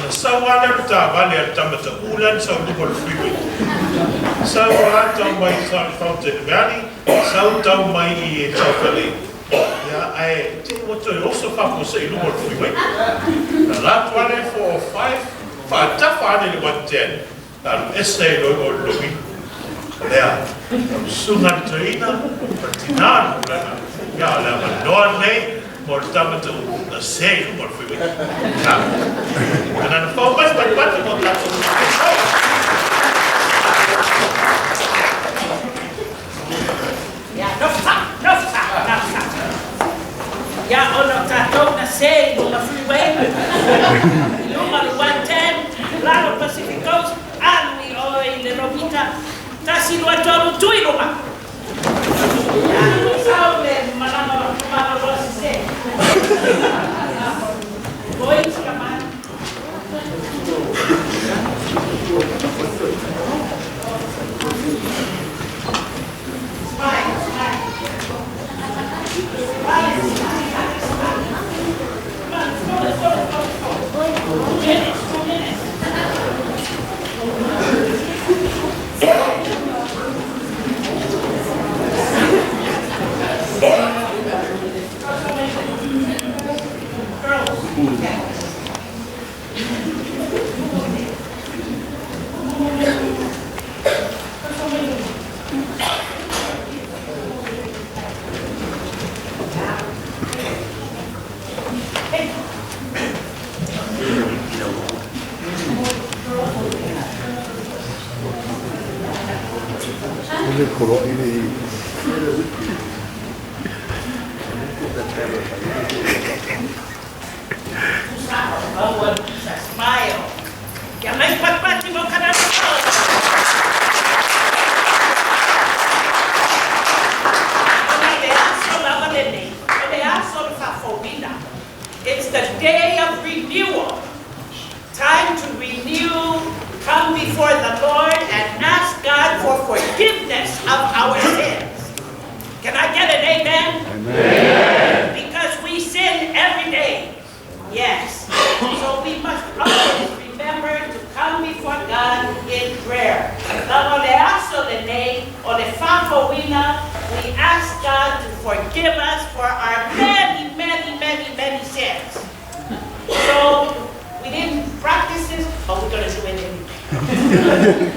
Sawana Tavalia Tamata Ulan, South Duval Freeway. Sawana, my Fountain Valley, South down my Valley. Yeah, I think what I also have to say, Duval Freeway. The last one 405, Fatafan 110, and Essay or Lobby. There, Sungan Traina, Tinan, Yala, no name. Mortamatu, the same for free. And then for much, but not that. Yeah, no stop. Yeah, all of that don't say on the freeway. Number 110, Lado Pacific Coast, and we are in the Robita, Tassiluatoro, Tuiluma. It's the day of renewal. Time to renew, come before the Lord and ask God for forgiveness of our sins. Can I get an amen? Amen. Because we sin every day. Yes. So we must always remember to come before God in prayer. We ask God to forgive us for our many sins. So we didn't practice this, but we're going to do it anyway.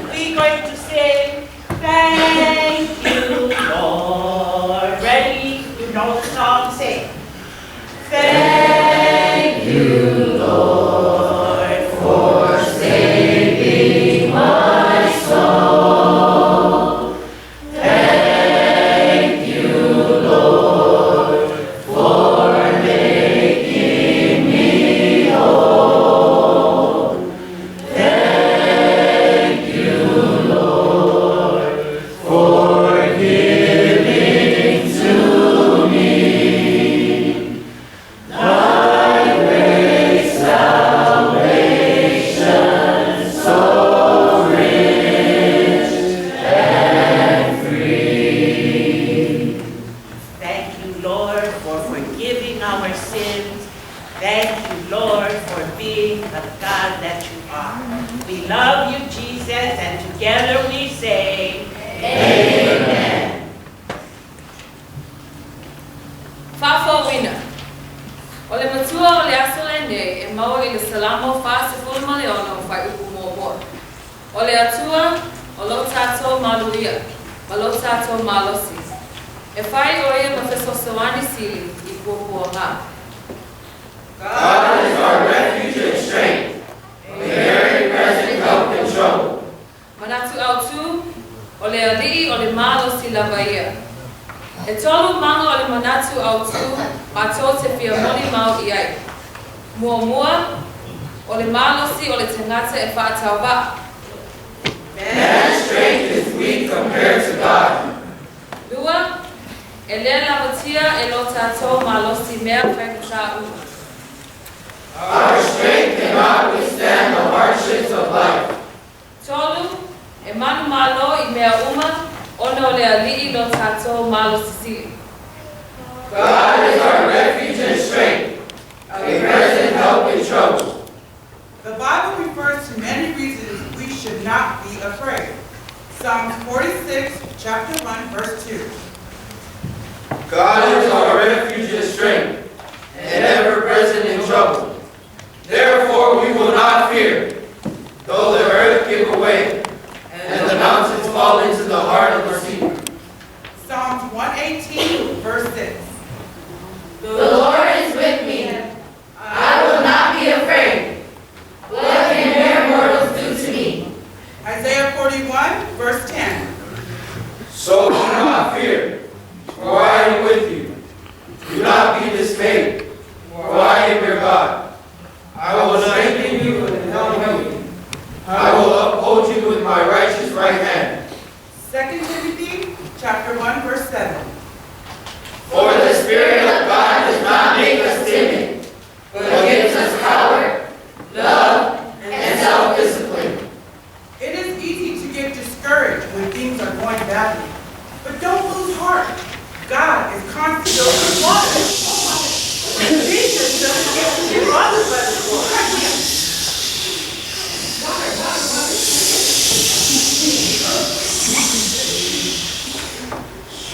We're going to say, thank you, Lord. Ready? You know the song, say, thank you, Lord, for saving my soul. Thank you, Lord, for making me whole. Thank you, Lord, for giving to me thy great salvation, so rich and free. Thank you, Lord, for forgiving our sins. Thank you, Lord, for being the God that you are. We love you, Jesus, and together we say, Amen. Fafo wina. Ole matua ole asolende e mau ile salamo fa se fulma leono fa umo. Ole atua olo tato maluia. Malo tato malosi. E fai oye professor Sawani Sili I kuoha. God is our refuge and strength, a very present help in trouble. Manatu autu ole ali ole malosi la baia. E tolu mango ole manatu autu mato te fia moni mau iai. Mua ole malosi ole tengata e whaatauwa. Man's strength is weak compared to God. Lua, e lea la motia e lo tato malosi mea whaikata u. Our strength cannot withstand the hardships of life. Tolu, e manu malo I mea uma, ono le ali'i lo tato malosi. God is our refuge and strength, a present help in trouble. The Bible should not be afraid. Psalms 46, chapter 1, verse 2. God is our refuge and strength, and ever present in trouble. Therefore we will not fear, though the earth give away, and the mountains fall into the heart of the sea. Psalms 118, verse 6. The Lord is with me. I will not be afraid. What can mere mortals do to me? Isaiah 41, verse 10. So do not fear, for I am with you. Do not be dismayed, for I am your God. I will strengthen you and help you. I will uphold you with my righteous right hand. 2 Timothy chapter 1, verse 7. For the Spirit of God does not make us timid, but gives us power, love, and self-discipline. It is easy to get discouraged when things are going badly. But don't lose heart. God is constantly watching. Jesus doesn't get to be bothered by the Lord.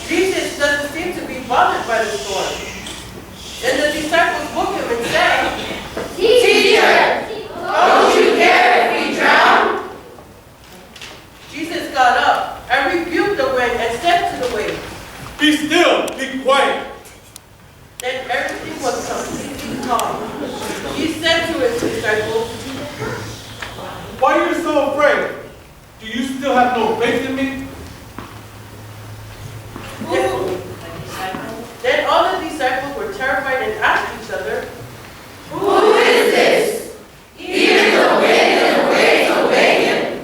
Jesus doesn't seem to be bothered by the storm. Then the disciples look at him and say, Teacher, don't you care if we drown? Jesus got up and rebuked the wind and said to the waves. Be still, be quiet. Then everything was completely calm. He said to his disciples, Why are you so afraid? Do you still have no faith in me? Then all the disciples were terrified and asked each other, Who is this? Even the wind and the waves obey him.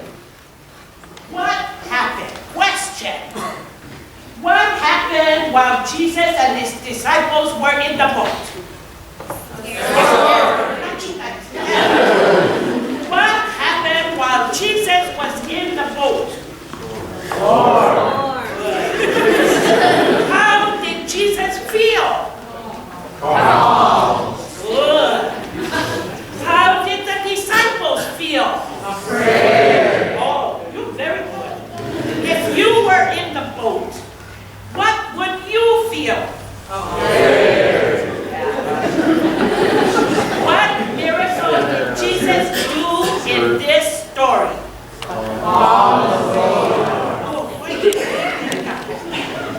what happened? Question. What happened while Jesus and his disciples were in the boat? What happened while Jesus was in the boat? How did Jesus feel? Good. How did the disciples feel? Afraid. Oh, you're very good. If you were in the boat, what would you feel? What miracle did Jesus do in this story? Oh, wait.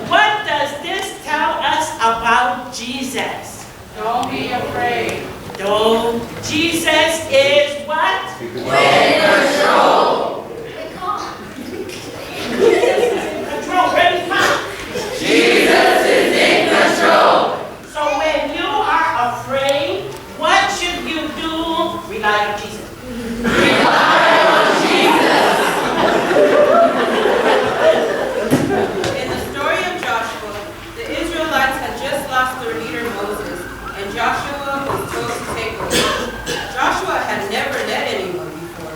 What does this tell us about Jesus? Don't be afraid. Don't. Jesus is what? In control. Control, ready, come. Jesus is in control. So when you are afraid, what should you do? Rely on Jesus. In the story of Joshua, the Israelites had just lost their leader Moses, and Joshua was told to take over. Joshua had never led anyone before,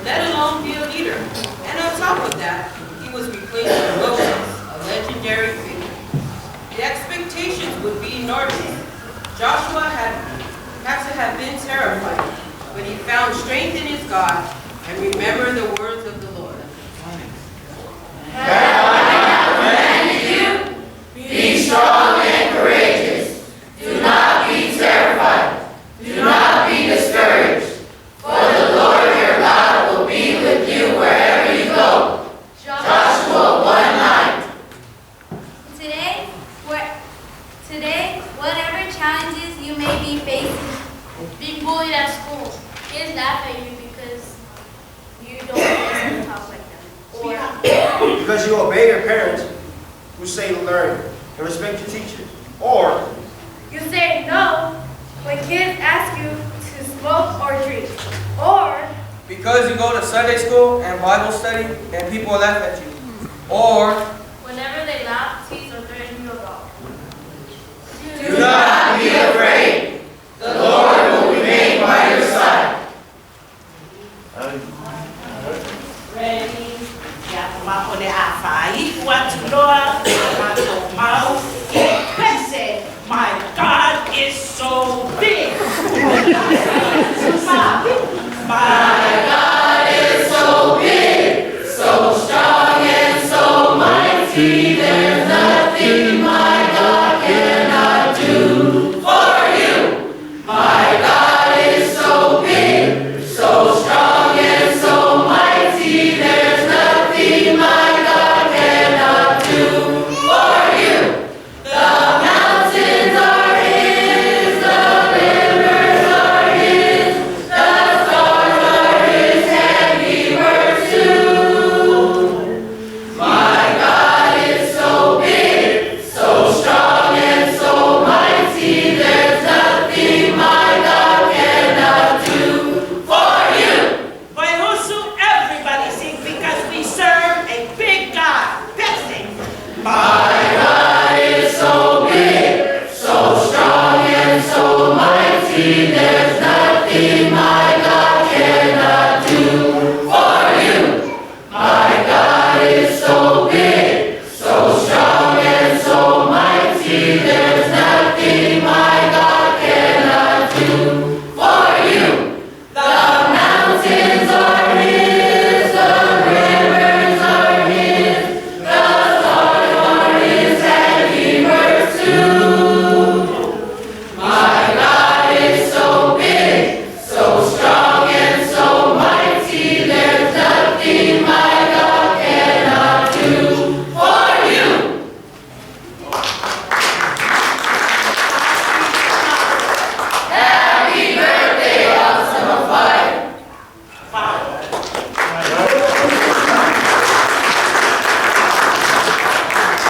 let alone be a leader. And on top of that, he was replacing Moses, a legendary figure. The expectations would be enormous. Joshua had to have been terrified, but he found strength in his God and remembered the words of the Lord. Be strong and courageous. Do not be terrified. Do not be discouraged. For the Lord your God will be with you wherever you go. Joshua 1:9. Today, whatever challenges you may be facing, being bullied at school, kids laugh at you because you don't listen and talk like them. Or Because you obey your parents who say learn and respect your teachers. Or you say no when kids ask you to smoke or drink. Or Because you go to Sunday school and Bible study and people laugh at you. Or whenever they laugh, tease, or threaten you about. Do not be afraid. The Lord will remain by your side. Ready? Ya, vamos a poner a Faik, what's Lord